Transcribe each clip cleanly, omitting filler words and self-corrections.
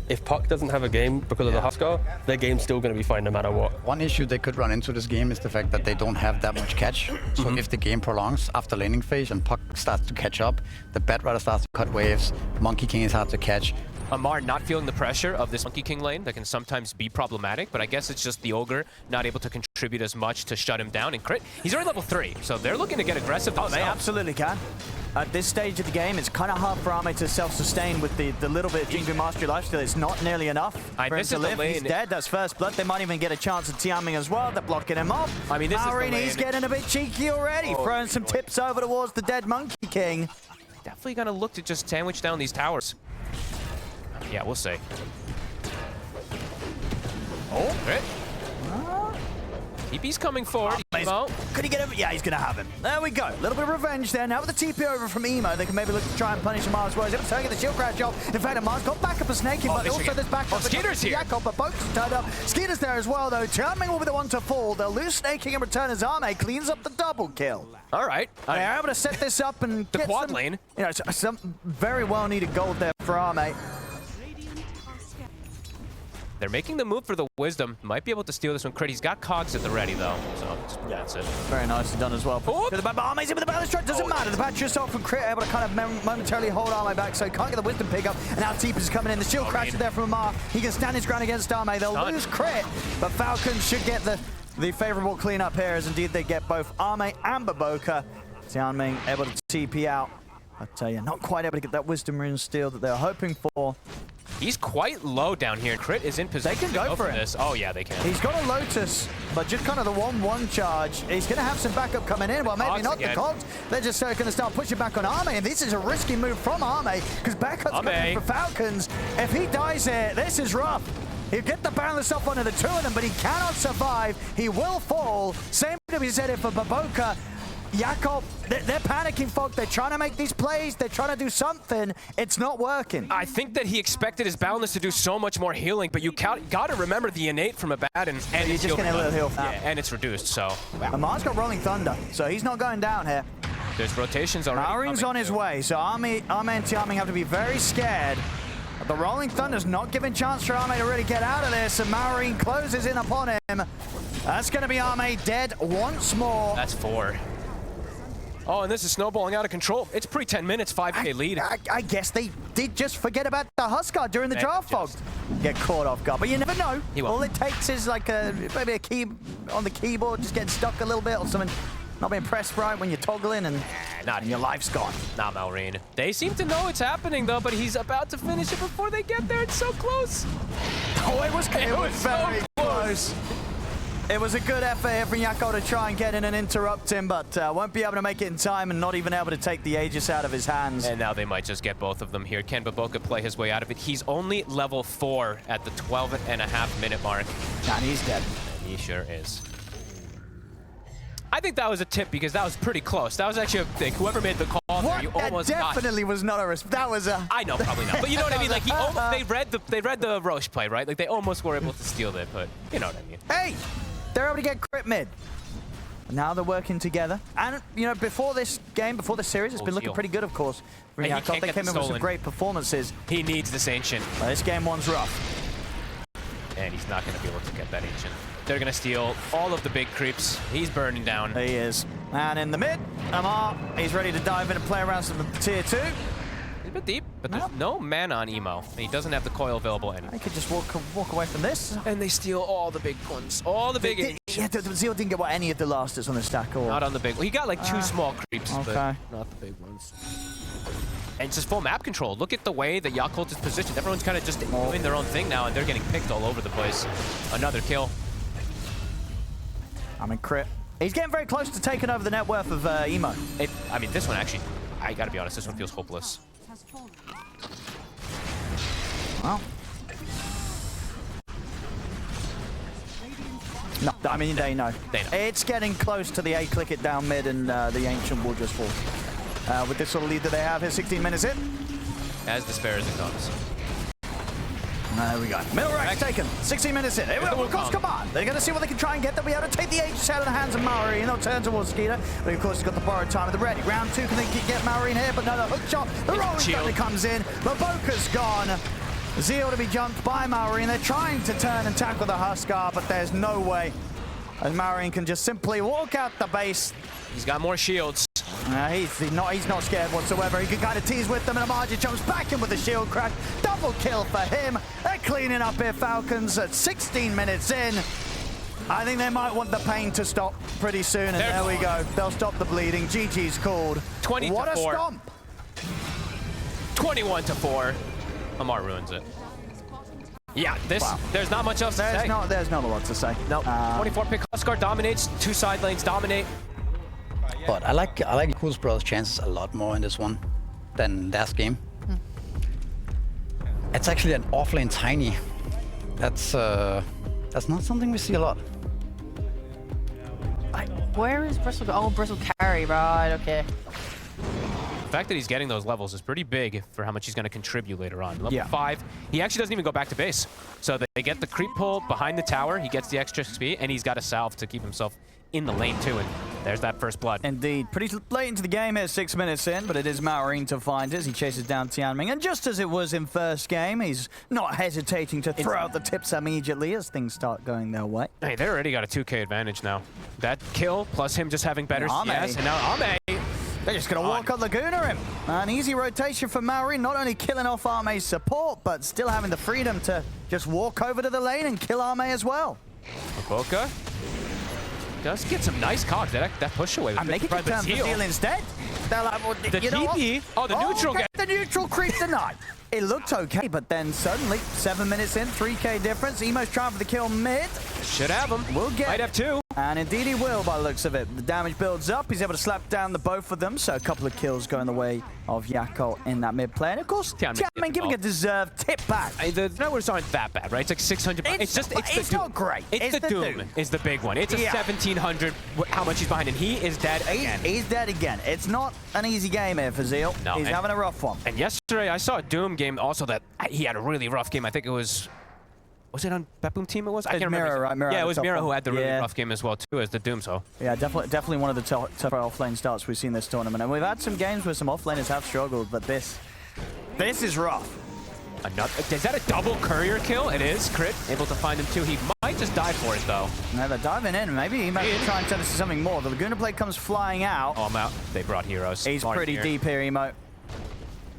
if Puck doesn't have a game because of the Huskar, their game's still going to be fine no matter what. One issue they could run into this game is the fact that they don't have that much catch. So if the game prolongs after laning phase and Puck starts to catch up, the Bat Rider starts to cut waves, Monkey King is hard to catch. Amar not feeling the pressure of this Monkey King lane that can sometimes be problematic, but I guess it's just the Ogre not able to contribute as much to shut him down. And Crit, he's already level 3, so they're looking to get aggressive. Oh, they absolutely can. At this stage of the game, it's kind of hard for Ame to self-sustain with the little bit of Jingu Mastery lifesteal. It's not nearly enough for him to live. He's dead. That's first blood. They might even get a chance at Tianming as well. They're blocking him off. I mean, this Marine, is he's getting a bit cheeky already, throwing some tips over towards the dead Monkey King. Definitely going to look to just sandwich down these towers. Yeah, we'll see. Oh, Crit. TP's coming forward. Could he get him? Yeah, he's going to have him. There we go. A little bit of revenge there. Now with the TP over from Emo, they can maybe look to try and punish Amar as well. He's able to turn the shield crash off. In fact, Amar's got back up a snake, but also there's back up. Skeeter's here. Yakult, but Boku's turned up. Skeeter's there as well, though. Tianming will be the one to fall. They'll lose snaking in return as Ame cleans up the double kill. All right. They're able to set this up and the get quad some, lane. You know, some very well-needed gold there for Ame. They're making the move for the Wisdom. Might be able to steal this one. Crit, he's got cogs at the ready, though. So that's it. Very nicely done as well. Ame's in with the balance strike. Doesn't matter. The battery assault from Crit able to kind of momentarily hold Ame back, so he can't get the Wisdom pick up. And now TP's coming in. The shield crash is there from Amar. He can stand his ground against Ame. They'll lose Crit, but Falcons should get the favorable cleanup here, as indeed they get both Ame and Baboka. Tianming able to TP out. I tell you, not quite able to get that Wisdom rune steal that they were hoping for. He's quite low down here. Crit is in position. They can go for this. Oh, yeah, they can. He's got a Lotus, but just kind of the 1-1 charge. He's going to have some backup coming in. Well, maybe not the Cogs. They're just going to start pushing back on Ame, and this is a risky move from Ame, because backup's coming in for Falcons. If he dies here, this is rough. He'll get the balance up onto the two of them, but he cannot survive. He will fall. Same to be said for Baboka. Yakult, they're panicking, folk. They're trying to make these plays. They're trying to do something. It's not working. I think that he expected his Boundless to do so much more healing, but you got to remember the innate from a Baden. And he's just getting a little heal. Yeah, and it's reduced, so. Wow. Amar's got Rolling Thunder, so he's not going down here. There's rotations already. Maring's on his way, so Ame and Tianming have to be very scared. The Rolling Thunder's not giving chance for Ame to really get out of this, and Marine closes in upon him. That's going to be Ame dead once more. That's 4. Oh, and this is snowballing out of control. It's pre-10 minutes, 5K lead. I guess they did just forget about the Huskar during the draft fog. Get caught off guard, but you never know. All it takes is like maybe a key on the keyboard, just getting stuck a little bit or something. Not being pressed right when you're toggling and your life's gone. Nah, Malrine. They seem to know it's happening though, but he's about to finish it before they get there. It's so close. Oh, it was very close. It was a good effort here from Yakult to try and get in and interrupt him, but won't be able to make it in time and not even able to take the Aegis out of his hands. And now they might just get both of them here. Can Baboka play his way out of it? He's only level 4 at the 12.5-minute mark. And he's dead. He sure is. I think that was a tip because that was pretty close. That was actually a thing. Whoever made the call there, you almost got. Definitely was not a risk. That was a. I know, probably not. But you know what I mean? Like they read the Roche play, right? Like they almost were able to steal it, but you know what I mean. Hey, they're able to get Crit mid. Now they're working together. And you know, before this game, before this series, it's been looking pretty good, of course. They came in with some great performances. He needs this Ancient. Well, this game one's rough. And he's not going to be able to get that Ancient. They're going to steal all of the big creeps. He's burning down. He is. And in the mid, Amar, he's ready to dive in and play around some tier 2. He's a bit deep, but there's no mana on Emo. And he doesn't have the coil available anymore. I could just walk away from this. And they steal all the big ones. All the big Yeah, the Zeal didn't get any of the lasters on the stack. Or not on the big one. He got like 2 small creeps, but not the big ones. And it's just full map control. Look at the way that Yakult is positioned. Everyone's kind of just doing their own thing now, and they're getting picked all over the place. Another kill. I mean, Crit. He's getting very close to taking over the net worth of Emo. I mean, this one actually, I gotta be honest, this one feels hopeless. Well. No, I mean, they know. They know. It's getting close to the A, click it down mid, and the Ancient will just fall. With this sort of lead that they have here, 16 minutes in. As despair as it comes. There we go. Middle rack's taken. 16 minutes in. Of course, come on. They're going to see what they can try and get. They'll be able to take the Aegis out of the hands of Maori, and they'll turn towards Skeeter. But of course, he's got the borrowed time at the ready. Round 2, can they get Maori in here? But no, the hook shot. The rolling thunder comes in. Baboka's gone. Zeal to be jumped by Maureen. They're trying to turn and tackle the Huskar, but there's no way. As Maureen can just simply walk out the base. He's got more shields. He's not scared whatsoever. He can kind of tease with them, and Amar jumps back in with a shield crack. Double kill for him. They're cleaning up here, Falcons, at 16 minutes in. I think they might want the pain to stop pretty soon, and there we go. They'll stop the bleeding. GG's called. 20 what to 4. What a stomp. 21 to 4. Amar ruins it. Yeah, there's not much else to say. There's not a lot to say. No, 24 pick Huskar dominates, 2 side lanes dominate. But I like Yakult Brothers' chances a lot more in this one than last game. It's actually an offlane tiny. That's not something we see a lot. Where is Bristle? Oh, Bristle carry, right? Okay. The fact that he's getting those levels is pretty big for how much he's going to contribute later on. Level 5, he actually doesn't even go back to base. So they get the creep pull behind the tower, he gets the extra speed, and he's got a salve to keep himself in the lane too, and there's that first blood. Indeed. Pretty late into the game here, 6 minutes in, but it is Maureen to find us. He chases down Tianming, and just as it was in first game, he's not hesitating to throw out the tips immediately as things start going their way. Hey, they already got a 2K advantage now. That kill, plus him just having better CS, and now Ame. They're just going to walk on Laguna him. An easy rotation for Maureen, not only killing off Ame's support, but still having the freedom to just walk over to the lane and kill Ame as well. Boca does get some nice cogs. That push away. And they can turn for Zeal instead. They're like, well, the TP? Oh, the neutral. Okay, the neutral creep tonight. It looked okay, but then suddenly, 7 minutes in, 3K difference. Emo's trying for the kill mid. Should have him. Might have 2. And indeed he will, by the looks of it. The damage builds up. He's able to slap down the both of them. So a couple of kills going the way of Yakult in that mid play. And of course, Tianming giving a deserved tip back. The numbers aren't that bad, right? It's like 600. It's not great. It's the Doom is the big one. It's a 1700. How much he's behind, and he is dead again. He's dead again. It's not an easy game here for Zeal. No, he's having a rough one. And yesterday I saw a Doom game also that he had a really rough game. I think it was. Was it on Baboom team? It was. I can't remember. Mira, right? Mira, yeah, it was Mira who had the really rough game as well too as the Doom. So yeah, definitely one of the tougher offlane starts we've seen this tournament, and we've had some games where some offlaners have struggled, but this is rough. Is that a double courier kill? It is. Crit able to find him too. He might just die for it though. No, they're diving in. Maybe he might try and turn this to something more. The Laguna blade comes flying out. Oh, I'm out. They brought heroes. He's pretty deep here, Emo.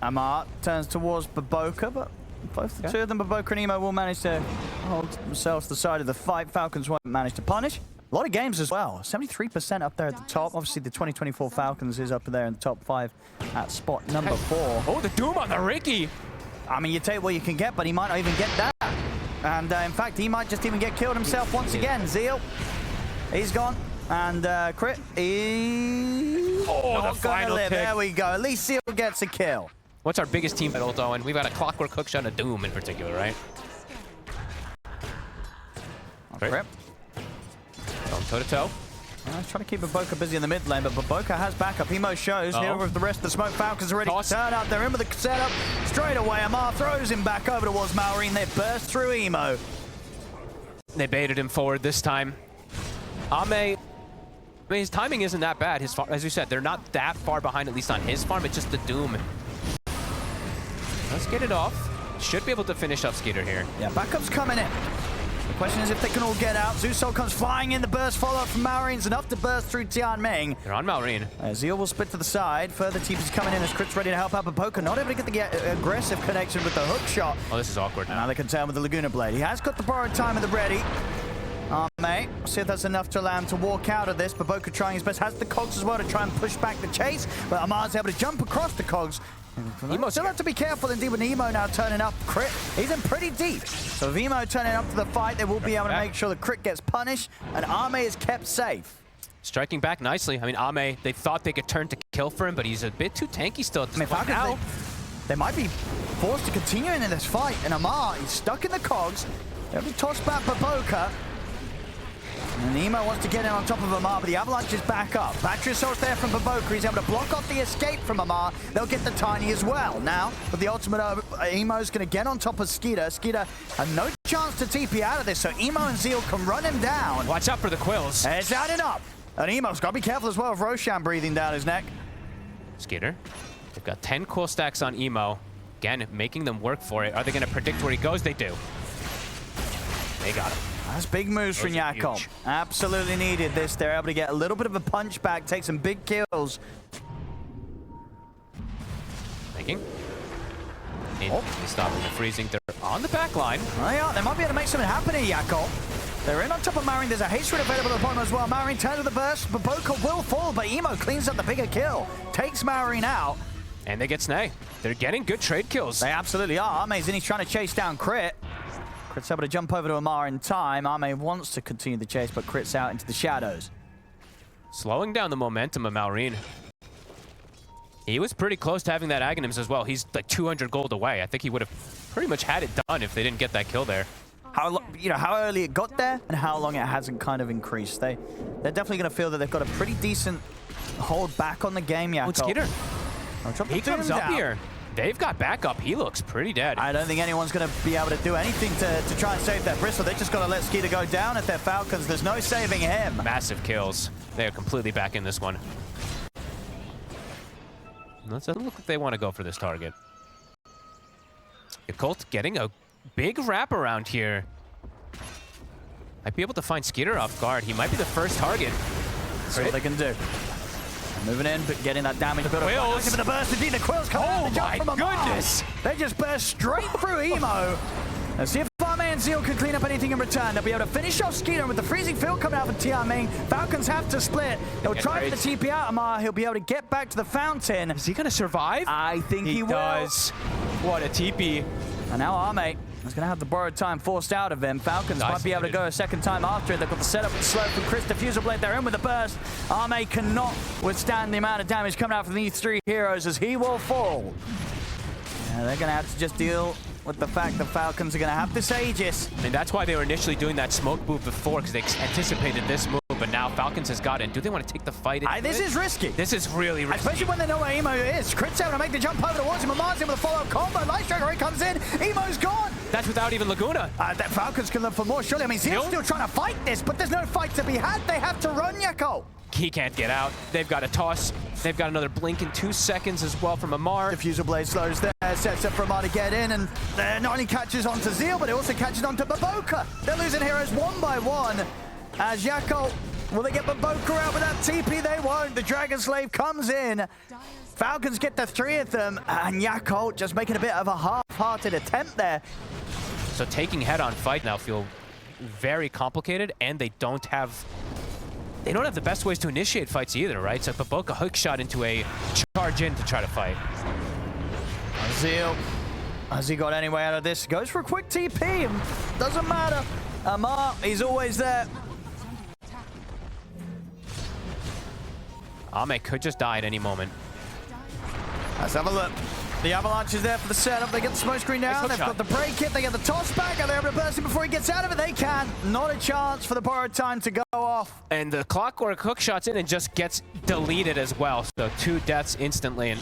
Amar turns towards Baboka, but both the two of them, Baboka and Emo, will manage to hold themselves to the side of the fight. Falcons won't manage to punish. A lot of games as well. 73% up there at the top. Obviously, the 2024 Falcons is up there in the top 5 at spot number 4. Oh, the Doom on the Ricky. I mean, you take what you can get, but he might not even get that. And in fact, he might just even get killed himself once again. Zeal, he's gone. And Crit, he's not going to live. There we go. At least Zeal gets a kill. What's our biggest team battle, though? And we've got a clockwork hookshot and a Doom in particular, right? Rip. Going toe-to-toe. He's trying to keep Baboka busy in the mid lane, but Baboka has backup. Emo shows here with the rest of the smoke. Falcons are ready to turn up. They're in with the setup. Straight away, Amar throws him back over towards Maureen. They burst through Emo. They baited him forward this time. Ame, his timing isn't that bad. As you said, they're not that far behind, at least on his farm. It's just the Doom. Let's get it off. Should be able to finish up Skeeter here. Yeah, backup's coming in. The question is if they can all get out. Zusol comes flying in. The burst follow-up from Maureen's enough to burst through Tianming. They're on Maureen. Zeal will split to the side. Further TP's coming in as Crit's ready to help out. Baboka not able to get the aggressive connection with the hook shot. Oh, this is awkward. Now they can turn with the Laguna Blade. He has got the borrowed time at the ready. Mate, see if that's enough to allow him to walk out of this. Baboka trying his best. Has the cogs as well to try and push back the chase. But Amar's able to jump across the cogs. Emo still have to be careful indeed with Emo now turning up. Crit, he's in pretty deep. So if Emo turning up to the fight, they will be able to make sure the Crit gets punished and Ame is kept safe. Striking back nicely. I mean, Ame, they thought they could turn to kill for him, but he's a bit too tanky still at this point now. They might be forced to continue in this fight, and Amar, he's stuck in the cogs. They'll be tossed back Baboka. And Emo wants to get in on top of Amar, but the Avalanche is back up. Battery assault there from Baboka. He's able to block off the escape from Amar. They'll get the Tiny as well. Now, with the ultimate, Emo's going to get on top of Skeeter. Skeeter had no chance to TP out of this, so Emo and Zeal can run him down. Watch out for the quills. It's adding up. And Emo's got to be careful as well of Roshan breathing down his neck. Skeeter. They've got 10 quill stacks on Emo. again, making them work for it. Are they going to predict where he goes? They do. They got him. That's big moves from Yakult. Absolutely needed this. They're able to get a little bit of a punch back, take some big kills. Thinking. He's stopping the freezing. They're on the back line. They are. They might be able to make something happen here, Yakult. They're in on top of Marine. There's a haste rate available at the bottom as well. Marine turns with the burst, but Boca will fall, but Emo cleans up the bigger kill. Takes Marine out. And they get Snay. They're getting good trade kills. They absolutely are. Arme's in, he's trying to chase down Crit. Crit's able to jump over to Amar in time. Arme wants to continue the chase, but Crit's out into the shadows. Slowing down the momentum of Marine. He was pretty close to having that Aghanims as well. He's like 200 gold away. I think he would have pretty much had it done if they didn't get that kill there. How early it got there and how long it hasn't kind of increased. They're definitely going to feel that they've got a pretty decent hold back on the game, Yakult. Skeeter. He comes up here. They've got backup. He looks pretty dead. I don't think anyone's going to be able to do anything to try and save that Bristle. They just got to let Skeeter go down at their Falcons. There's no saving him. Massive kills. They are completely back in this one. It doesn't look like they want to go for this target. Yakult getting a big wraparound here. Might be able to find Skeeter off guard. He might be the first target. That's what they can do. Moving in, but getting that damage. Quills. The burst, indeed, the Quills come out. Oh my goodness! They just burst straight through Emo. Let's see if Farme and Zeal can clean up anything in return. They'll be able to finish off Skeeter with the freezing field coming out from Tianming. Falcons have to split. They'll try for the TP out Amar. He'll be able to get back to the fountain. Is he going to survive? I think he will. Does. What a TP. And now Arme is going to have the borrowed time forced out of him. Falcons might be able to go a second time after it. They've got the setup and slow from Chris Diffusal Blade. They're in with the burst. Arme cannot withstand the amount of damage coming out from these three heroes as he will fall. They're going to have to just deal with the fact that Falcons are going to have this Aegis. And that's why they were initially doing that smoke move before, because they anticipated this move, but now Falcons has got in. Do they want to take the fight? This is risky. This is really risky. Especially when they know where Emo is. Crit's able to make the jump over towards him. Amar's in with a follow-up combo. Light Striker Ray comes in. Emo's gone. That's without even Laguna. That Falcons can look for more, surely. I mean, Zeal's still trying to fight this, but there's no fight to be had. They have to run, Yakult. He can't get out. They've got a toss. They've got another blink in 2 seconds as well from Amar. Diffusal Blade slows there, sets up for Amar to get in, and not only catches onto Zeal, but it also catches onto Baboka. They're losing heroes one by one. As Yakult, will they get Baboka out with that TP? They won't. The Dragon Slave comes in. Falcons get the 3 of them, and Yakult just making a bit of a half-hearted attempt there. So taking head-on fight now feel very complicated, and they don't have the best ways to initiate fights either, right? So Baboka hook shot into a charge in to try to fight. Zeal, has he got any way out of this? Goes for a quick TP. Doesn't matter. Amar, he's always there. Ame could just die at any moment. Let's have a look. The Avalanche is there for the setup. They get the smoke screen down. They've got the break hit. They get the toss back. Are they able to burst him before he gets out of it? They can. Not a chance for the borrowed time to go off. And the clockwork hook shots in and just gets deleted as well. So 2 deaths instantly. And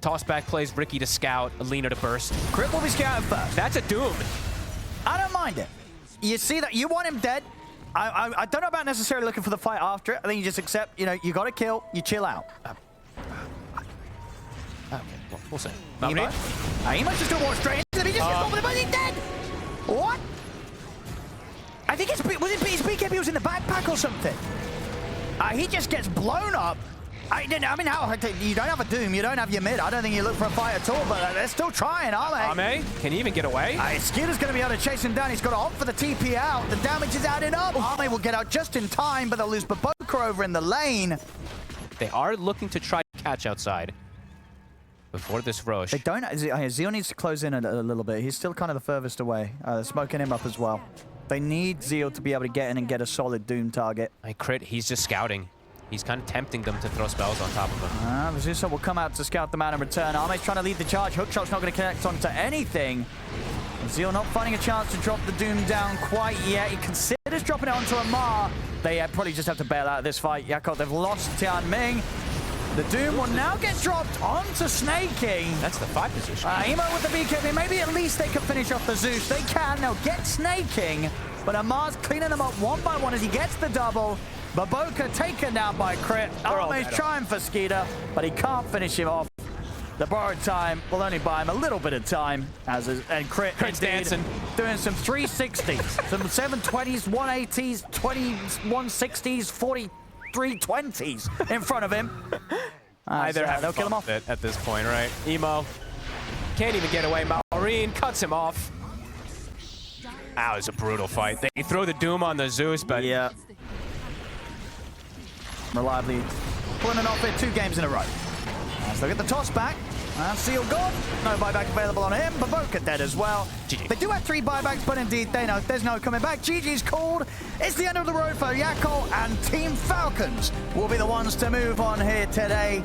toss back plays Ricky to scout, Alina to burst. Crit will be scouted first. That's a doom. I don't mind it. You see that you want him dead. I don't know about necessarily looking for the fight after it. I think you just accept, you got to kill, you chill out. Okay, well, we'll see. Emo? Emo's just doing more straight into them. He just gets off with the he's dead. What? I think his BKB was in the backpack or something. He just gets blown up. I mean, how you don't have a Doom, you don't have your mid. I don't think you look for a fight at all, but they're still trying, aren't they? Ame, can he even get away? Skeeter's going to be able to chase him down. He's got to opt for the TP out. The damage is adding up. Ame will get out just in time, but they'll lose Baboka over in the lane. They are looking to try to catch outside before this Roche. They don't. Zeal needs to close in a little bit. He's still kind of the furthest away. They're smoking him up as well. They need Zeal to be able to get in and get a solid Doom target. Crit, he's just scouting. He's kind of tempting them to throw spells on top of him. The Zeus will come out to scout them out in return. Arme's trying to lead the charge. Hookshot's not going to connect onto anything. Zeal not finding a chance to drop the Doom down quite yet. He considers dropping it onto Amar. They probably just have to bail out of this fight. Yakult, they've lost Tianming. The Doom will now get dropped onto Snaking. That's the 5 position. Emo with the BKB. Maybe at least they can finish off the Zeus. They can. They'll get Snaking. But Amar's cleaning them up one by one as he gets the double. Baboka taken down by Crit. Arme's trying for Skeeter, but he can't finish him off. The borrowed time will only buy him a little bit of time, and Crit's dancing. Doing some 360s, some 720s, 180s, 160s, 4320s in front of him. Either they'll kill him off. At this point, right? Emo can't even get away. Maureen cuts him off. That was a brutal fight. They throw the Doom on the Zeus, but yeah. Reliably pulling it off here 2 games in a row. Let's look at the toss back. Seal gone. No buyback available on him. Baboka dead as well. GG. They do have 3 buybacks, but indeed they know there's no coming back. GG's called. It's the end of the road for Yakult, and Team Falcons will be the ones to move on here today.